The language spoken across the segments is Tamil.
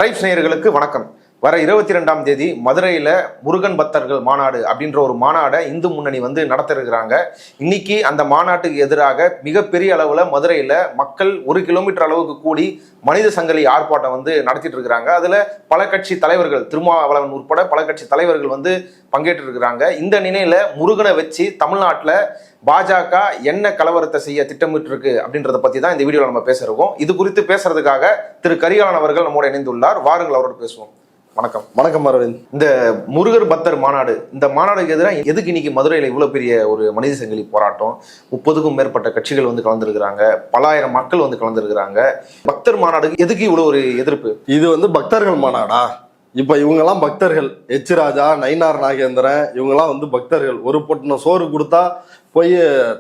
டிரைப்ஸ் நேயர்களுக்கு வணக்கம். வர 22ஆம் தேதி மதுரையில் முருகன் பக்தர்கள் மாநாடு அப்படின்ற ஒரு மாநாடை இந்து முன்னணி நடத்த இருக்கிறாங்க. இன்னைக்கு அந்த மாநாட்டுக்கு எதிராக மிகப்பெரிய அளவில் மதுரையில் மக்கள் 1 கிலோமீட்டர் அளவுக்கு கூடி மனித சங்கிலி ஆர்ப்பாட்டம் நடத்திட்டு இருக்கிறாங்க. அதில் பல கட்சி தலைவர்கள், திருமாவளவன் உட்பட பல கட்சி தலைவர்கள் பங்கேற்று இருக்கிறாங்க. இந்த நிலையில முருகனை வச்சு தமிழ்நாட்டில் பாஜக என்ன கலவரத்தை செய்ய திட்டமிட்டு இருக்கு அப்படின்றத பத்தி தான் இந்த வீடியோவில் நம்ம பேச இருக்கோம். இது குறித்து பேசுறதுக்காக திரு கரிகாலன் அவர்கள் நம்மோட இணைந்துள்ளார். வாருங்கள், அவரோட பேசுவோம். வணக்கம். வணக்கம் அரவிந்த். இந்த முருகர் பக்தர் மாநாடு, இந்த மாநாடுக்கு எதிராக எதுக்கு இன்னைக்கு மதுரையில் இவ்வளவு பெரிய ஒரு மனித சங்கிலி போராட்டம்? 30க்கும் மேற்பட்ட கட்சிகள் கலந்துருக்கிறாங்க, பலாயிரம் மக்கள் கலந்துருக்கிறாங்க. பக்தர் மாநாடுக்கு எதுக்கு இவ்வளவு ஒரு எதிர்ப்பு? இது பக்தர்கள் மாநாடா? இப்ப இவங்கெல்லாம் பக்தர்கள். எச் ராஜா, நயினார் நாகேந்திரன் இவங்கெல்லாம் பக்தர்கள். ஒரு பொட்டின சோறு கொடுத்தா போய்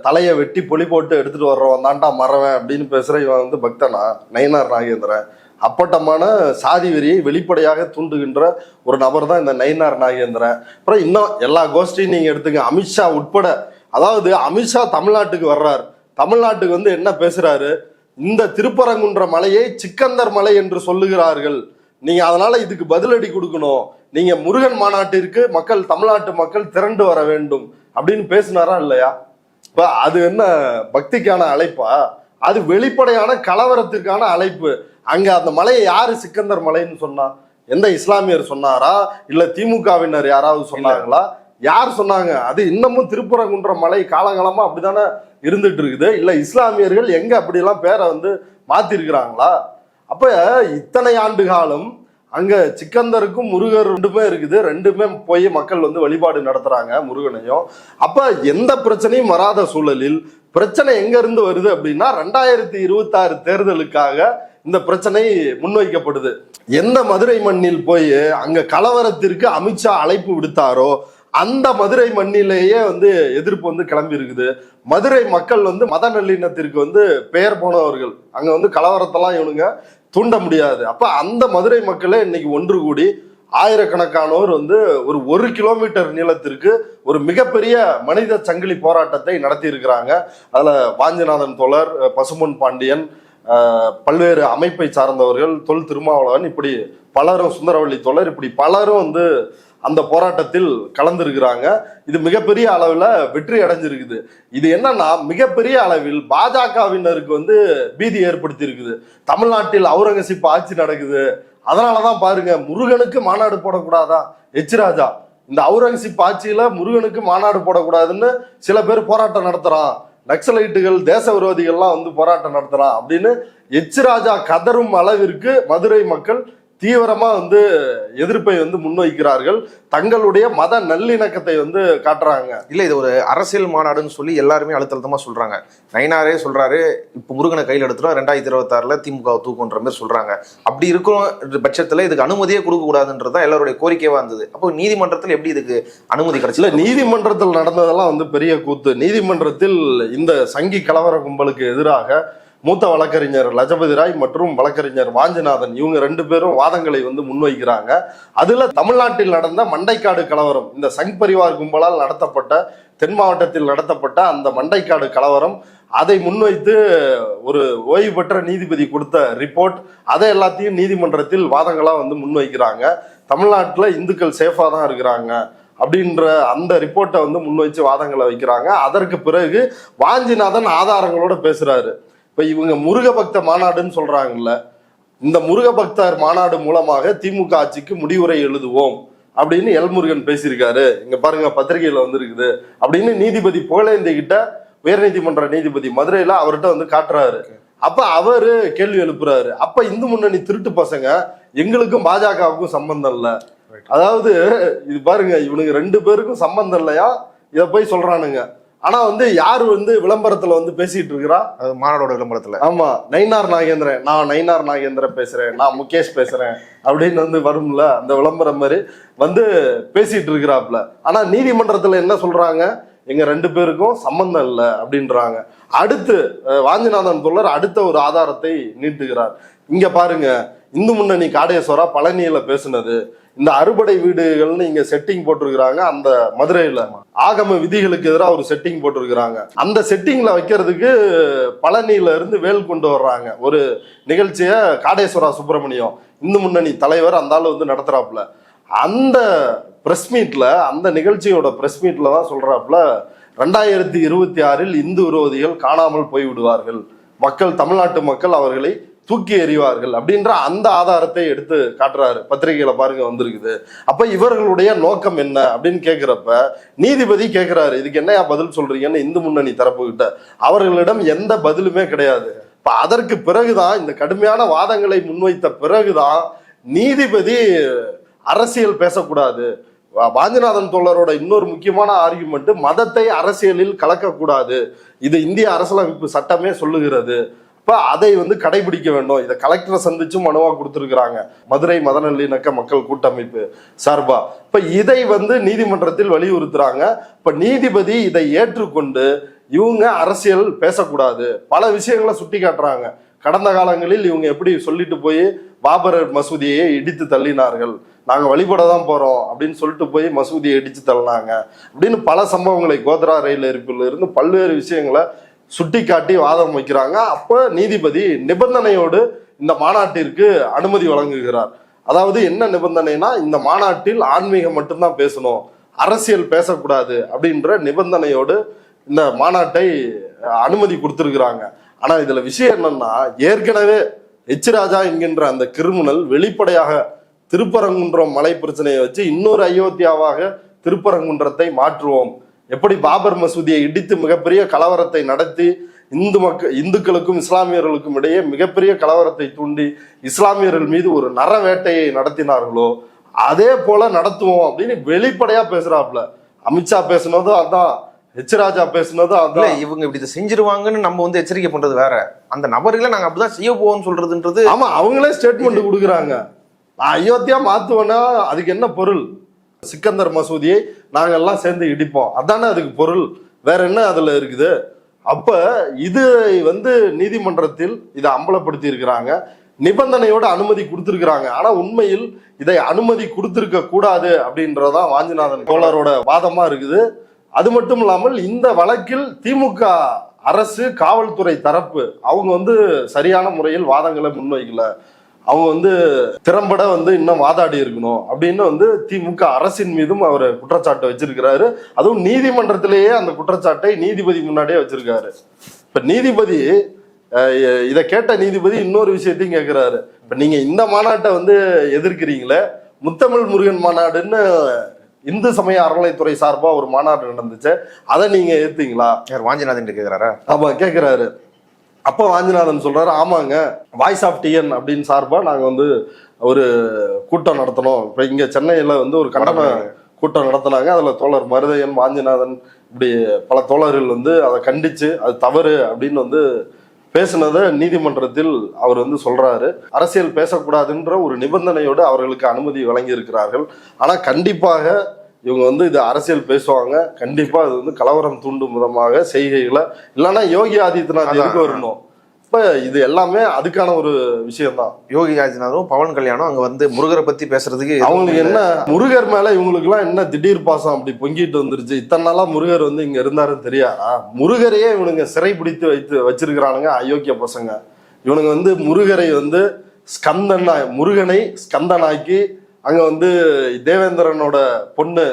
தலையை வெட்டி பொலி போட்டு எடுத்துட்டு வர்றவன் தாண்டா மறவன் அப்படின்னு பேசுற இவன் பக்தனா? நயினார் நாகேந்திரன் அப்பட்டமான சாதி வெறியை வெளிப்படையாக தூண்டுகின்ற ஒரு நபர் தான் இந்த நயினார் நாகேந்திரன். அப்புறம் இன்னும் எல்லா கோஷ்டியும் நீங்க எடுத்துங்க, அமித்ஷா உட்பட. அதாவது அமித்ஷா தமிழ்நாட்டுக்கு வர்றார், தமிழ்நாட்டுக்கு என்ன பேசுறாரு? இந்த திருப்பரங்குன்ற மலையை சிக்கந்தர் மலை என்று சொல்லுகிறார்கள், நீங்க அதனால இதுக்கு பதிலடி கொடுக்கணும், நீங்க முருகன் மாநாட்டிற்கு மக்கள், தமிழ்நாட்டு மக்கள் திரண்டு வர வேண்டும் அப்படின்னு பேசினாரா இல்லையா? இப்ப அது என்ன பக்திக்கான அழைப்பா? அது வெளிப்படையான கலவரத்திற்கான அழைப்பு. அங்க அந்த மலையை யாரு சிக்கந்தர் மலைன்னு சொன்னா? எந்த இஸ்லாமியர் சொன்னாரா, இல்ல திமுகவினர் யாராவது சொன்னாங்களா? யார் சொன்னாங்க? அது இன்னமும் திருப்பரங்குன்ற மலை காலகாலமா அப்படித்தானே இருந்துட்டு இருக்குது. இல்ல இஸ்லாமியர்கள் எங்க அப்படிலாம் பேரை மாத்திருக்கிறாங்களா? அப்ப இத்தனை ஆண்டு காலம் அங்க சிக்கந்தருக்கும் முருகர் ரெண்டுமே இருக்குது, ரெண்டுமே போய் மக்கள் வழிபாடு நடத்துறாங்க முருகனையும். அப்ப எந்த பிரச்சனையும் வராத சூழலில் பிரச்சனை எங்க இருந்து வருது அப்படின்னா 2026 தேர்தலுக்காக இந்த பிரச்சனை முன்வைக்கப்படுது. எந்த மதுரை மண்ணில் போய் அங்க கலவரத்திற்கு அமித்ஷா அழைப்பு விடுத்தாரோ அந்த மதுரை மண்ணிலேயே எதிர்ப்பு கிளம்பி இருக்குது. மதுரை மக்கள் மத நல்லிணத்திற்கு பெயர் போனவர்கள். அங்க கலவரத்தெல்லாம் இவனுங்க தூண்ட முடியாது. அப்ப அந்த மதுரை மக்களே இன்னைக்கு ஒன்று கூடி ஆயிரக்கணக்கானோர் ஒரு 1 கிலோமீட்டர் நீளத்திற்கு ஒரு மிகப்பெரிய மனித சங்கிலி போராட்டத்தை நடத்தி இருக்கிறாங்க. அதுல வாஞ்சிநாதன் தோழர், பசும்பொன் பாண்டியன், பல்வேறு அமைப்பை சார்ந்தவர்கள், தொல் திருமாவளவன், இப்படி பலரும், சுந்தரவள்ளி தோழர், இப்படி பலரும் அந்த போராட்டத்தில் கலந்துருக்கிறாங்க. இது மிகப்பெரிய அளவில் வெற்றி அடைஞ்சிருக்குது. இது என்னன்னா மிகப்பெரிய அளவில் பாஜகவினருக்கு பீதி ஏற்படுத்தி இருக்குது. தமிழ்நாட்டில் அவுரங்கசீப் ஆட்சி நடக்குது, அதனாலதான் பாருங்க முருகனுக்கு மாநாடு போடக்கூடாதா? எச் ராஜா இந்த அவுரங்கசீப் ஆட்சியில முருகனுக்கு மாநாடு போடக்கூடாதுன்னு சில பேர் போராட்டம் நடத்துறான், நக்சலைட்டுகள், தேச விரோதிகள்லாம் போராட்டம் நடத்துறான் அப்படின்னு எச் ராஜா கதரும் அளவிற்கு மதுரை மக்கள் தீவிரமா எதிர்ப்பை முன்வைக்கிறார்கள். தங்களுடைய மத நல்லிணக்கத்தை காட்டுறாங்க. இல்ல, இது ஒரு அரசியல் மாநாடுன்னு சொல்லி எல்லாருமே அழுத்தமா சொல்றாங்க. நயினாரே சொல்றாரு, இப்ப முருகனை கையில் எடுத்துரும் 2026 திமுக தூக்குன்ற மாதிரி சொல்றாங்க. அப்படி இருக்கும் பட்சத்துல இதுக்கு அனுமதியே கொடுக்க கூடாதுன்றதுதான் எல்லாருடைய கோரிக்கையா இருந்தது. அப்போ நீதிமன்றத்தில் எப்படி இதுக்கு அனுமதி கிடைச்சல? நீதிமன்றத்தில் நடந்ததெல்லாம் பெரிய கூத்து. நீதிமன்றத்தில் இந்த சங்கி கலவர கும்பலுக்கு எதிராக மூத்த வழக்கறிஞர் லஜபதி ராய் மற்றும் வழக்கறிஞர் வாஞ்சிநாதன் இவங்க 2 பேரும் வாதங்களை முன்வைக்கிறாங்க. அதுல தமிழ்நாட்டில் நடந்த மண்டைக்காடு கலவரம், இந்த சங் பரிவார் கும்பலால் நடத்தப்பட்ட, தென் மாவட்டத்தில் நடத்தப்பட்ட அந்த மண்டைக்காடு கலவரம், அதை முன்வைத்து ஒரு ஓய்வு பெற்ற நீதிபதி கொடுத்த ரிப்போர்ட், அதை எல்லாத்தையும் நீதிமன்றத்தில் வாதங்களா முன்வைக்கிறாங்க. தமிழ்நாட்டில் இந்துக்கள் சேஃபா தான் இருக்கிறாங்க அப்படின்ற அந்த ரிப்போர்ட்டை முன்வைச்சு வாதங்களை வைக்கிறாங்க. அதற்கு பிறகு வாஞ்சிநாதன் ஆதாரங்களோட பேசுறாரு. இப்ப இவங்க முருக பக்த மாநாடுன்னு சொல்றாங்கல்ல, இந்த முருக பக்தர் மாநாடு மூலமாக திமுக ஆட்சிக்கு முடிவுரை எழுதுவோம் அப்படின்னு எல்முருகன் பேசியிருக்காரு. இங்க பாருங்க, பத்திரிகையில இருக்குது அப்படின்னு நீதிபதி புகழேந்தி கிட்ட, உயர்நீதிமன்ற நீதிபதி மதுரையில அவர்கிட்ட காட்டுறாரு. அப்ப அவரு கேள்வி எழுப்புறாரு. அப்ப இந்து முன்னணி திருட்டு பசங்க, எங்களுக்கும் பாஜகவுக்கும் சம்பந்தம் இல்ல. அதாவது இது பாருங்க, இவனுங்க 2 பேருக்கும் சம்பந்தம் இல்லையா, இத போய் சொல்றானுங்க. ஆனா யாரு விளம்பரத்துல பேசிட்டு இருக்கிறா? அது மாநாடோட விளம்பரத்துல. ஆமா, நயினார் நாகேந்திரன், நான் நயினார் நாகேந்திரன் பேசுறேன், நான் முகேஷ் பேசுறேன் அப்படின்னு வரும்ல, அந்த விளம்பரம் மாதிரி பேசிட்டு இருக்கிறாப்ல. ஆனா நீதிமன்றத்துல என்ன சொல்றாங்க? எங்க 2 பேருக்கும் சம்பந்தம் இல்லை அப்படின்றாங்க. அடுத்து வாஞ்சிநாதன் தோழர் அடுத்த ஒரு ஆதாரத்தை நீட்டுகிறார். இங்க பாருங்க, இந்து முன்னணி காடேஸ்வரா பழனியில பேசுனது, இந்த அறுபடை வீடுகள்னு இங்க செட்டிங் போட்டிருக்கிறாங்க. அந்த மதுரையில ஆகம விதிகளுக்கு எதிராக ஒரு செட்டிங் போட்டிருக்கிறாங்க. அந்த செட்டிங்ல வைக்கிறதுக்கு பழனியில இருந்து வேல் கொண்டு வர்றாங்க ஒரு நிகழ்ச்சிய காடேஸ்வரா சுப்பிரமணியம். இந்து முன்னணி தலைவர் அந்த ஆளு வந்து நடத்துறாப்புல. அந்த பிரஸ் மீட்ல, அந்த நிகழ்ச்சியோட பிரஸ் மீட்ல தான் சொல்றாப்புல, 2026 இந்து விரோதிகள் காணாமல் போய் விடுவார்கள், மக்கள், தமிழ்நாட்டு மக்கள் அவர்களை தூக்கி எறிவார்கள் அப்படின்ற அந்த ஆதாரத்தை எடுத்து காட்டுறாரு. பத்திரிகையில பாருங்க வந்திருக்குது. அப்ப இவர்களுடைய நோக்கம் என்ன அப்படின்னு கேட்கிறப்ப நீதிபதி கேட்கிறாரு, இதுக்கு என்னையா பதில் சொல்றீங்கன்னு இந்து முன்னணி தரப்பு கிட்ட. அவர்களிடம் எந்த பதிலுமே கிடையாது. இப்ப அதற்கு பிறகுதான், இந்த கடுமையான வாதங்களை முன்வைத்த பிறகுதான் நீதிபதி அரசியல் பேசக்கூடாது, வாஞ்சிநாதன் தோழரோட இன்னொரு முக்கியமான ஆர்குமெண்ட், மதத்தை அரசியலில் கலக்கக்கூடாது, இது இந்திய அரசியலமைப்பு சட்டமே சொல்லுகிறது, இப்ப அதை வந்து கடைபிடிக்க வேண்டும். இதை கலெக்டரை சந்திச்சும் மனுவா கொடுத்திருக்கிறாங்க மதுரை மத நல்லிணக்க மக்கள் கூட்டமைப்பு சார்பா. இப்ப இதை வந்து நீதிமன்றத்தில் வலியுறுத்துறாங்க. இப்ப நீதிபதி இதை ஏற்றுக்கொண்டு இவங்க அரசியல் பேசக்கூடாது, பல விஷயங்களை சுட்டி காட்டுறாங்க. கடந்த காலங்களில் இவங்க எப்படி சொல்லிட்டு போய் பாபர் மசூதியை இடித்து தள்ளினார்கள், நாங்க வழிபட தான் போறோம் அப்படின்னு சொல்லிட்டு போய் மசூதியை இடிச்சு தள்ளினாங்க அப்படின்னு பல சம்பவங்களை, கோத்ரா ரயில் எரிப்பில் இருந்து பல்வேறு விஷயங்களை சுட்டி காட்டி வாதம் வைக்கிறாங்க. அப்ப நீதிபதி நிபந்தனையோடு இந்த மாநாட்டிற்கு அனுமதி வழங்குகிறார். அதாவது என்ன நிபந்தனைனா, இந்த மாநாட்டில் ஆன்மீகம் மட்டும்தான் பேசணும், அரசியல் பேசக்கூடாது அப்படின்ற நிபந்தனையோடு இந்த மாநாட்டை அனுமதி கொடுத்திருக்கிறாங்க. ஆனா இதுல விஷயம் என்னன்னா, ஏற்கனவே ராஜா என்கின்ற அந்த கிரிமினல் வெளிப்படையாக திருப்பரங்குன்றம் மலை பிரச்சனையை வச்சு இன்னொரு அயோத்தியாவாக திருப்பரங்குன்றத்தை மாற்றுவோம், எப்படி பாபர் மசூதியை இடித்து மிகப்பெரிய கலவரத்தை நடத்தி இந்துக்களுக்கும் இஸ்லாமியர்களுக்கும் இடையே மிகப்பெரிய கலவரத்தை தூண்டி இஸ்லாமியர்கள் மீது ஒரு நரவேட்டையை நடத்தினார்களோ அதே போல நடத்துவோம் அப்படின்னு வெளிப்படையா பேசுறாப்ல. அமித்ஷா பேசுனதும் அதான், ராஜா பேசுனதும் அதான். இவங்க இப்படி செஞ்சிருவாங்கன்னு நம்ம வந்து எச்சரிக்கை பண்றது வேற, அந்த நபர்களை நாங்க அப்படிதான் செய்ய போவோம்னு சொல்றதுன்றது. ஆமா, அவங்களே ஸ்டேட்மெண்ட் கொடுக்குறாங்க, அயோத்தியா மாத்துவேன்னா அதுக்கு என்ன பொருள், சிக்கந்தர் மசூதியை நாங்கெல்லாம் சேர்ந்து இடிப்போம், அதானே அதுக்கு பொருள், வேற என்ன அதுல இருக்குது. அப்ப இது வந்து நீதிமன்றத்தில் இதை அம்பலப்படுத்தி இருக்கிறாங்க, நிபந்தனையோட அனுமதி கொடுத்திருக்கிறாங்க. ஆனா உண்மையில் இதை அனுமதி கொடுத்திருக்க கூடாது அப்படின்றதான் வாஞ்சிநாதன் தோழரோட வாதமா இருக்குது. அது மட்டும் இல்லாமல் இந்த வழக்கில் திமுக அரசு, காவல்துறை தரப்பு அவங்க வந்து சரியான முறையில் வாதங்களை முன்வைக்கல, அவங்க வந்து திறம்பட வந்து இன்னும் வாதாடி இருக்கணும் அப்படின்னு வந்து திமுக அரசின் மீதும் அவர் குற்றச்சாட்டை வச்சிருக்கிறாரு. அதுவும் நீதிமன்றத்திலேயே அந்த குற்றச்சாட்டை நீதிபதி முன்னாடியே வச்சிருக்காரு. இப்ப நீதிபதி இதை கேட்ட நீதிபதி இன்னொரு விஷயத்தையும் கேட்கிறாரு, இப்ப நீங்க இந்த மாநாட்டை வந்து எதிர்க்கிறீங்களே, முத்தமிழ் முருகன் மாநாடுன்னு இந்து சமய அறநிலைத்துறை சார்பா ஒரு மாநாடு நடந்துச்சு, அதை நீங்க ஏத்தீங்களா? வாஞ்சிநாதன் கேட்கிறாரா? ஆமா கேட்கிறாரு. அப்ப வாஞ்சிநாதன் சொல்றாரு, ஆமாங்க, வாய்ஸ் ஆஃப் டிஎன் அப்படின்னு சார்பா நாங்க வந்து ஒரு கூட்டம் நடத்தணும். இப்ப இங்க சென்னையில வந்து ஒரு கண்டன கூட்டம் நடத்தினாங்க, அதுல தோழர் மருதையன், வாஞ்சிநாதன் இப்படி பல தோழர்கள் வந்து அதை கண்டிச்சு அது தவறு அப்படின்னு வந்து பேசினதை நீதிமன்றத்தில் அவர் வந்து சொல்றாரு. அரசியல் பேசக்கூடாதுன்ற ஒரு நிபந்தனையோடு அவர்களுக்கு அனுமதி வழங்கி இருக்கிறார்கள். ஆனா கண்டிப்பாக இவங்க வந்து இது அரசியல் பேசுவாங்க, கண்டிப்பா இது வந்து கலவரம் தூண்டும் விதமாக செய்கைகளை, இல்லைன்னா யோகி ஆதித்யநாத் எதுக்கு வரணும். இப்ப இது எல்லாமே அதுக்கான ஒரு விஷயம்தான். யோகி ஆதித்யநாதும் பவன் கல்யாணம் அங்க வந்து முருகரை பத்தி பேசுறதுக்கு அவங்களுக்கு என்ன, முருகர் மேல இவங்களுக்கு எல்லாம் என்ன திடீர் பாசம் அப்படி பொங்கிட்டு வந்துருச்சு. இத்தனை நாளா முருகர் வந்து இங்க இருந்தாருன்னு தெரியாதா? முருகரையே இவனுங்க சிறை பிடித்து வச்சிருக்கிறானுங்க அயோக்கிய பசங்க. இவனுங்க வந்து முருகரை வந்து முருகனை ஸ்கந்தனாக்கி அங்க வந்து தேவேந்திரனோட பொண்ணு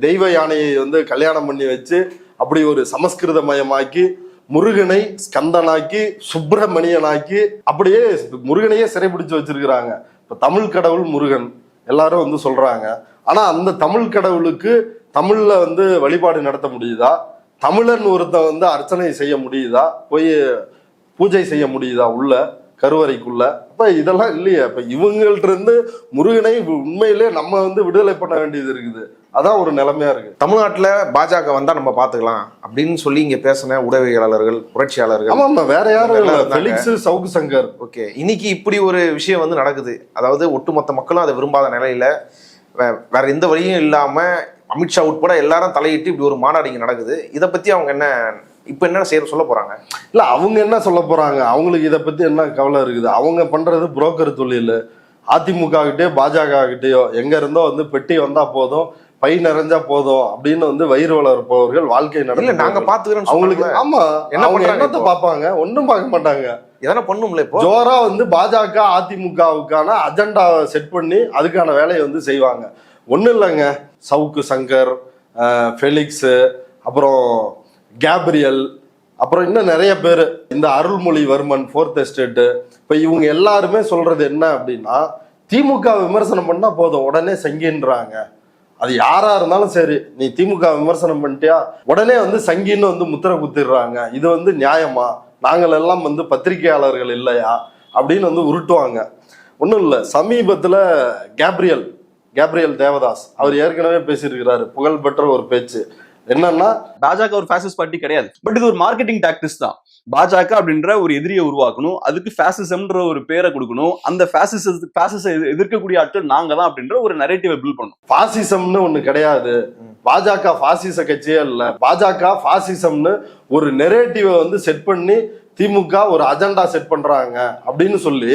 தெய்வ யானையை வந்து கல்யாணம் பண்ணி வச்சு அப்படி ஒரு சமஸ்கிருத மயமாக்கி முருகனை ஸ்கந்தனாக்கி சுப்பிரமணியனாக்கி அப்படியே முருகனையே சிறைபிடிச்சு வச்சிருக்கிறாங்க. இப்ப தமிழ் கடவுள் முருகன் எல்லாரும் வந்து சொல்றாங்க. ஆனா அந்த தமிழ் கடவுளுக்கு தமிழ்ல வந்து வழிபாடு நடத்த முடியுதா? தமிழன் ஒருத்த வந்து அர்ச்சனை செய்ய முடியுதா? போய் பூஜை செய்ய முடியுதா உள்ள கருவறைக்குள்ள? அப்ப இதெல்லாம் இல்லையா? இப்ப இவங்கள்ட்ட இருந்து முருகனை உண்மையிலே நம்ம வந்து விடுதலை பண்ண வேண்டியது இருக்குது. அதான் ஒரு நிலைமையா இருக்கு. தமிழ்நாட்டுல பாஜக வந்தா நம்ம பாத்துக்கலாம் அப்படின்னு சொல்லி இங்க பேசின ஊடகவியலாளர்கள், புரட்சியாளர்கள், ஆமா வேற யாரும் ஃபெலிக்ஸ் சவுக்கு சங்கர். ஓகே, இன்னைக்கு இப்படி ஒரு விஷயம் வந்து நடக்குது. அதாவது ஒட்டுமொத்த மக்களும் அதை விரும்பாத நிலையில வேற எந்த வழியும் இல்லாம அமித்ஷா உட்பட எல்லாரும் தலையிட்டு இப்படி ஒரு மாநாடு இங்க நடக்குது. இதை பத்தி அவங்க என்ன இப்ப என்ன சொல்ல போறாங்க? இல்ல அவங்க என்ன சொல்ல போறாங்க, அவங்களுக்கு இதை பத்தி என்ன கவலை இருக்குது? அவங்க பண்றது புரோக்கர் தொழில். அதிமுக கிட்டே பாஜக கிட்டேயோ எங்க இருந்தோ வந்து பெட்டி வந்தா போதும், பை நிறைஞ்சா போதும் அப்படின்னு வந்து வயிறு வளர்ப்பவர்கள் வாழ்க்கை நடத்த நாங்க பாத்துக்கிறோம் அவங்களுக்கு. ஆமா, அவங்க என்னத்தை பார்ப்பாங்க? ஒன்றும் பார்க்க மாட்டாங்க. இதெல்லாம் பண்ணும்ல இப்போ. ஜோரா வந்து பாஜக அதிமுகவுக்கான அஜெண்டாவை செட் பண்ணி அதுக்கான வேலையை வந்து செய்வாங்க. ஒன்றும் இல்லைங்க, சவுக்கு சங்கர், ஃபெலிக்ஸு, அப்புறம் கேப்ரியல், அப்புறம் இன்னும் நிறைய பேர், இந்த அருள்மொழிவர்மன், ஃபோர்த் எஸ்டேட்டு, இப்போ இவங்க எல்லாருமே சொல்றது என்ன அப்படின்னா, திமுக விமர்சனம் பண்ணா போதும் உடனே சங்கின்றாங்க. அது யாரா இருந்தாலும் சரி, நீ திமுக விமர்சனம் பண்ணிட்டியா உடனே வந்து சங்கின்னு வந்து முத்திரை குத்திடுறாங்க. இது வந்து நியாயமா? நாங்கள் எல்லாம் வந்து பத்திரிகையாளர்கள் இல்லையா அப்படின்னு வந்து உருட்டுவாங்க. ஒன்றும் இல்லை, சமீபத்தில் கேப்ரியல் தேவதாஸ் அவர் ஏற்கனவே பேசியிருக்கிறாரு, புகழ்பெற்ற ஒரு பேச்சு. என்னன்னா, பாஜக ஒரு ஃபேசிஸ்ட் பார்ட்டி கிடையாது, பட் இது ஒரு மார்க்கெட்டிங் டாக்டிக்ஸ் தான். பாஜக அப்படின்ற ஒரு எதிரியை உருவாக்கணும், அதுக்கு ஃபேசிசம்ன்ற ஒரு பேரை கொடுக்கணும், அந்த ஃபேசிச எதிர்க்கக்கூடிய ஆட்கள் நாங்க தான் அப்படின்ற ஒரு நரேட்டிவை பில்ட் பண்ணணும். பாசிசம்னு ஒண்ணு கிடையாது, பாஜக பாசிச கட்சியே இல்ல. பாஜக பாசிசம்னு ஒரு நெரேட்டிவை வந்து செட் பண்ணி திமுக ஒரு அஜெண்டா செட் பண்றாங்க அப்படின்னு சொல்லி,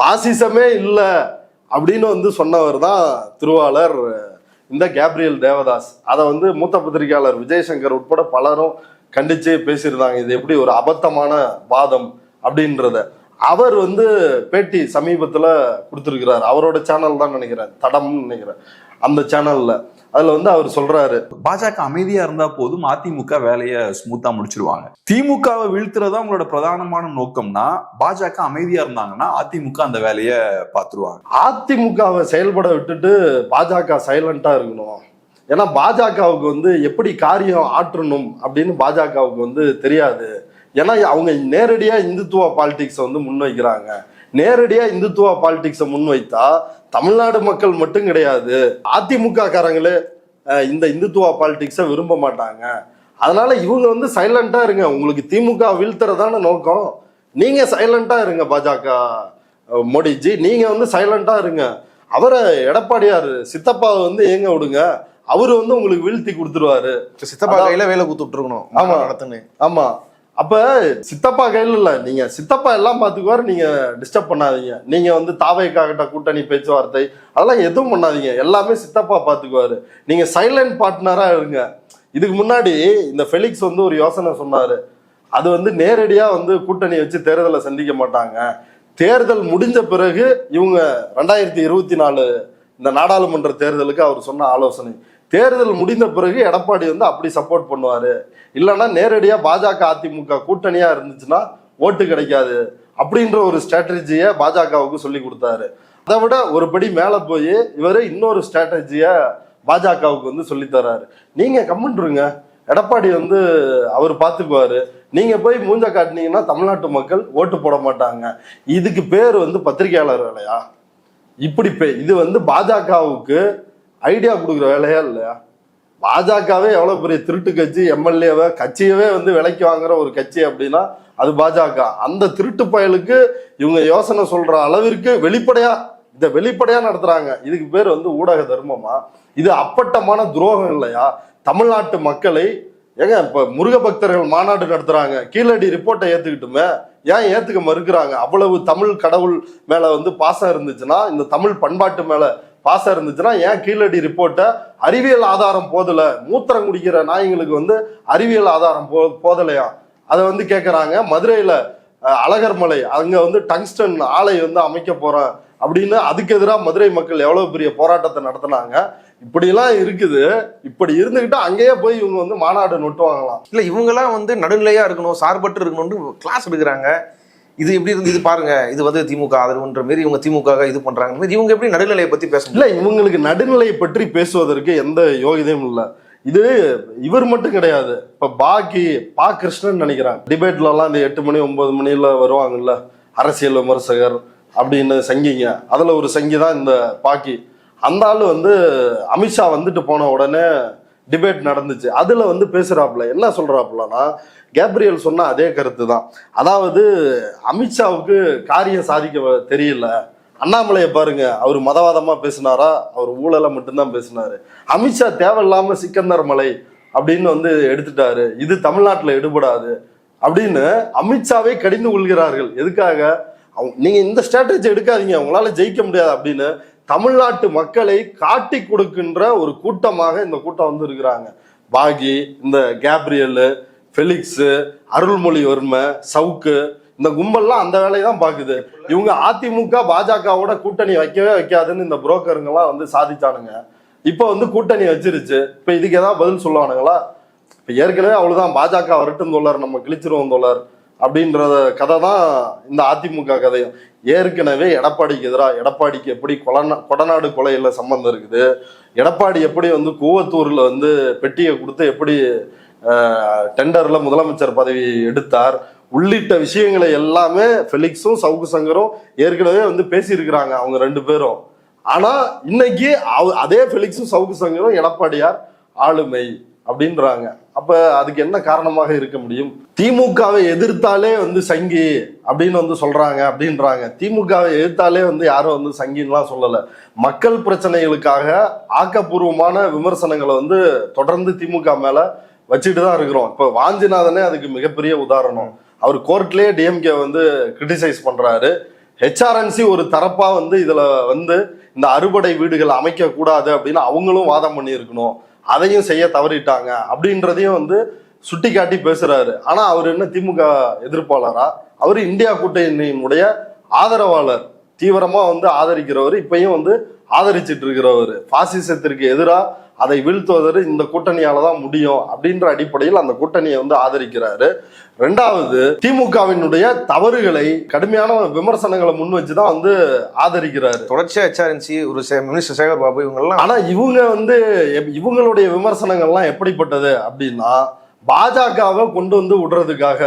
பாசிசமே இல்ல அப்படின்னு வந்து சொன்னவர் தான் திருவாளர் இந்த கேப்ரியல் தேவதாஸ். அதை வந்து மூத்த பத்திரிகையாளர் விஜயசங்கர் உட்பட பலரும் கண்டிச்சு பேசியிருந்தாங்க, இது எப்படி ஒரு அபத்தமான வாதம் அப்படின்றத. அவர் வந்து பேட்டி சமீபத்துல கொடுத்துருக்கிறார், அவரோட சேனல் தான் நினைக்கிறேன், தடம்னு நினைக்கிறேன், அந்த சேனல்ல. அதுல வந்து அவர் சொல்றாரு, பாஜக அமைதியா இருந்தா போதும், அதிமுக வேலையை ஸ்மூத்தா முடிச்சிருவாங்க. திமுகவை வீழ்த்துறதா உங்களோட பிரதானமான நோக்கம்னா, பாஜக அமைதியா இருந்தாங்கன்னா அதிமுக அந்த வேலையை பார்த்துருவாங்க. அதிமுகவை செயல்பட விட்டுட்டு பாஜக சைலண்டா இருக்கணும். ஏன்னா பாஜகவுக்கு வந்து எப்படி காரியம் ஆற்றணும் அப்படின்னு பாஜகவுக்கு வந்து தெரியாது. ஏன்னா அவங்க நேரடியா இந்துத்துவ பாலிடிக்ஸை வந்து முன்வைக்கிறாங்க. நேரடியா இந்துத்துவ பாலிடிக்ஸை முன்வைத்தா தமிழ்நாடு மக்கள் மட்டும் கிடையாது, அதிமுக காரங்களே இந்த இந்துத்துவ பாலிடிக்ஸை விரும்ப மாட்டாங்க. அதனால இவங்க வந்து சைலண்டா இருங்க, உங்களுக்கு திமுக வீழ்த்துறதான நோக்கம், நீங்க சைலண்டா இருங்க. பாஜக மோடிஜி நீங்க வந்து சைலண்டா இருங்க. அவரை எடப்பாடியார் சித்தப்பாவை வந்து ஏங்க விடுங்க, அவரு வந்து உங்களுக்கு வீழ்த்தி கொடுத்துருவாரு. சித்தப்பா கையில வேலை கொடுத்துட்டு இருக்கணும். ஆமா நடத்துன்னு. ஆமா, அப்ப சித்தப்பா கையில் இல்ல, நீங்க சித்தப்பா எல்லாம் பாத்துக்குவாரு, நீங்க டிஸ்டர்ப் பண்ணாதீங்க. நீங்க வந்து தாவைக்காகட்ட கூட்டணி பேச்சுவார்த்தை அதெல்லாம் எதுவும் பண்ணாதீங்க, எல்லாமே சித்தப்பா பாத்துக்குவாரு. நீங்க சைலண்ட் பார்ட்னரா இருங்க. இதுக்கு முன்னாடி இந்த ஃபெலிக்ஸ் வந்து ஒரு யோசனை சொன்னாரு, அது வந்து நேரடியா வந்து கூட்டணி வச்சு தேர்தலை சந்திக்க மாட்டாங்க, தேர்தல் முடிஞ்ச பிறகு இவங்க 2024 இந்த நாடாளுமன்ற தேர்தலுக்கு அவர் சொன்ன ஆலோசனை, தேர்தல் முடிந்த பிறகு எடப்பாடி வந்து அப்படி சப்போர்ட் பண்ணுவாரு, இல்லைன்னா நேரடியா பாஜக அதிமுக கூட்டணியா இருந்துச்சுன்னா ஓட்டு கிடைக்காது அப்படின்ற ஒரு ஸ்ட்ராட்டஜியை பாஜகவுக்கு சொல்லி கொடுத்தாரு. அதை விட ஒரு படி மேல போய் இவரு இன்னொரு ஸ்ட்ராட்டஜியை பாஜகவுக்கு வந்து சொல்லி தர்றாரு. நீங்க கம்மெண்ட்ருங்க, எடப்பாடி வந்து அவர் பார்த்துக்குவாரு, நீங்க போய் மூஞ்ச காட்டினீங்கன்னா தமிழ்நாட்டு மக்கள் ஓட்டு போட மாட்டாங்க. இதுக்கு பேர் வந்து பத்திரிகையாளர் வேலையா? இப்படி இது வந்து பாஜகவுக்கு ஐடியா கொடுக்குற வேலையா இல்லையா? பாஜகவே எவ்வளவு பெரிய திருட்டு கட்சி, எம்எல்ஏவை கட்சியவே வந்து விலைக்கு வாங்குற ஒரு கட்சி அப்படின்னா அது பாஜக. அந்த திருட்டு பயலுக்கு இவங்க யோசனை சொல்ற அளவிற்கு வெளிப்படையா நடத்துறாங்க. இதுக்கு பேர் வந்து ஊடக தர்மமா? இது அப்பட்டமான துரோகம் இல்லையா தமிழ்நாட்டு மக்களை? ஏங்க இப்ப முருக பக்தர்கள் மாநாடு நடத்துறாங்க, கீழடி ரிப்போர்ட்டை ஏத்துக்கிட்டுமே, ஏன் ஏத்துக்க மறுக்கிறாங்க? அவ்வளவு தமிழ் கடவுள் மேல வந்து பாசம் இருந்துச்சுன்னா, இந்த தமிழ் பண்பாட்டு மேல பாசம் இருந்துச்சுன்னா, ஏன் கீழடி ரிப்போர்ட்டை அறிவியல் ஆதாரம் போதல, மூத்திரம் குடிக்கிற நாய்களுக்கு வந்து அறிவியல் ஆதாரம் போதலையா, அதை வந்து கேட்கறாங்க. மதுரையில அழகர் மலை அங்க வந்து டங்ஸ்டன் ஆலை வந்து அமைக்க போறேன் அப்படின்னு அதுக்கு எதிராக மதுரை மக்கள் எவ்வளவு பெரிய போராட்டத்தை நடத்தினாங்க. இப்படி எல்லாம் இருக்குது. இப்படி இருந்துகிட்டு அங்கேயே போய் இவங்க வந்து மாநாடு நொட்டுவாங்களாம். இல்ல இவங்கெல்லாம் வந்து நடுநிலையா இருக்கணும், சார்பற்று இருக்கணும்னு கிளாஸ் எடுக்கிறாங்க. இது எப்படி இருந்து இது பாருங்க, இது வந்து திமுக ஆதரவுன்ற மாரி இவங்க திமுக இது பண்றாங்க. இவங்க எப்படி நடுநிலையை பத்தி பேச? இல்ல, இவங்களுக்கு நடுநிலையை பற்றி பேசுவதற்கு எந்த யோகிதையும் இல்லை. இது இவர் மட்டும் கிடையாது. இப்ப பா கிருஷ்ணன் நினைக்கிறேன், டிபேட்ல எல்லாம் இந்த 8 மணி 9 மணில வருவாங்கல்ல அரசியல் விமர்சகர் அப்படின்னு சங்கிங்க, அதுல ஒரு சங்கி தான் இந்த பாக்கி. அந்த ஆளு வந்து அமித்ஷா வந்துட்டு போன உடனே டிபேட் நடந்துச்சு, அதுல வந்து பேசுறாப்புல. என்ன சொல்றாப்புலன்னா, கேப்ரியல் சொன்ன அதே கருத்து தான். அதாவது அமித்ஷாவுக்கு காரியம் சாதிக்க தெரியல. அண்ணாமலையை பாருங்க, அவர் மதவாதமா பேசினாரா? அவர் ஊழலை மட்டும்தான் பேசினாரு. அமித்ஷா தேவையில்லாம சிக்கந்தர் மலை அப்படின்னு வந்து எடுத்துட்டாரு, இது தமிழ்நாட்டுல எடுபடாது அப்படின்னு அமித்ஷாவை கடிந்து கொள்கிறார்கள். எதுக்காக? நீங்க இந்த ஸ்ட்ராட்டஜி எடுக்காதீங்க, உங்களால ஜெயிக்க முடியாது அப்படின்னு தமிழ்நாட்டு மக்களை காட்டி கொடுக்கின்ற ஒரு கூட்டமாக இந்த கூட்டம் வந்து இருக்கிறாங்க. பாகி, இந்த கேப்ரியல், ஃபெலிக்ஸ், அருள்மொழிவர்ம, சவுக்கு, இந்த கும்பல்லாம் அந்த வேலையை தான் பாக்குது. இவங்க அதிமுக பாஜகவோட கூட்டணி வைக்கவே வைக்காதுன்னு இந்த புரோக்கருங்கெல்லாம் வந்து சாதிச்சானுங்க. இப்ப வந்து கூட்டணி வச்சிருச்சு. இப்ப இதுக்கு ஏதாவது பதில் சொல்லுவானுங்களா? இப்ப ஏற்கனவே அவ்வளவுதான், பாஜக வரட்டும் தோழர், நம்ம கிழிச்சிருவோம் தோழர் அப்படின்ற கதை தான் இந்த அதிமுக கதையும். ஏற்கனவே எடப்பாடிக்கு எதிராக, எடப்பாடிக்கு எப்படி கொடநாடு கொலையில சம்பந்தம் இருக்குது, எடப்பாடி எப்படி வந்து கூவத்தூர்ல வந்து பெட்டியை கொடுத்து எப்படி டெண்டர்ல முதலமைச்சர் பதவி எடுத்தார் உள்ளிட்ட விஷயங்களை எல்லாமே ஃபெலிக்ஸும் சவுக்கு சங்கரும் ஏற்கனவே வந்து பேசியிருக்கிறாங்க அவங்க ரெண்டு பேரும். ஆனா இன்னைக்கு அதே ஃபெலிக்ஸும் சவுக்கு சங்கரும் எடப்பாடியார் ஆளுமை அப்படின்றாங்க. அப்ப அதுக்கு என்ன காரணமாக இருக்க முடியும்? திமுகவை எதிர்த்தாலே வந்து சங்கி அப்படின்னு வந்து சொல்றாங்க அப்படின்றாங்க. திமுகவை எதிர்த்தாலே வந்து யாரும் வந்து சங்கின்லாம் சொல்லல. மக்கள் பிரச்சனைகளுக்காக ஆக்கப்பூர்வமான விமர்சனங்களை வந்து தொடர்ந்து திமுக மேல வச்சுட்டு தான் இருக்கிறோம். இப்ப வாஞ்சிநாதனே அதுக்கு மிகப்பெரிய உதாரணம். அவர் கோர்ட்லயே டிஎம்கே வந்து கிரிட்டிசைஸ் பண்றாரு. ஹெச்ஆர்என்சி ஒரு தரப்பா வந்து இதுல வந்து இந்த அறுபடை வீடுகள் அமைக்க கூடாது அப்படின்னு அவங்களும் வாதம் பண்ணி இருக்கணும், அதையும் செய்ய தவறிட்டாங்க அப்படின்றதையும் வந்து சுட்டி காட்டி பேசுறாரு. ஆனா அவர் என்ன திமுக எதிர்ப்பாளரா? அவர் இந்தியா கூட்டணியினுடைய ஆதரவாளர், தீவிரமா வந்து ஆதரிக்கிறவர், இப்பயும் வந்து ஆதரிச்சிட்டு இருக்கிறவர். பாசிசத்திற்கு எதிராக அதை வீழ்த்துவதற்கு இந்த கூட்டணியால தான் முடியும் அப்படின்ற அடிப்படையில் அந்த கூட்டணியை வந்து ஆதரிக்கிறாரு. ரெண்டாவது, திமுகவினுடைய தவறுகளை கடுமையான விமர்சனங்களை முன் வச்சுதான் வந்து ஆதரிக்கிறாரு. தொடர்ச்சியா ஹெச்ஆர்என்சி ஒரு மினிஸ்டர் சேகர் பாபு இவங்கெல்லாம். ஆனா இவங்க வந்து இவங்களுடைய விமர்சனங்கள்லாம் எப்படிப்பட்டது அப்படின்னா, பாஜகவை கொண்டு வந்து விடுறதுக்காக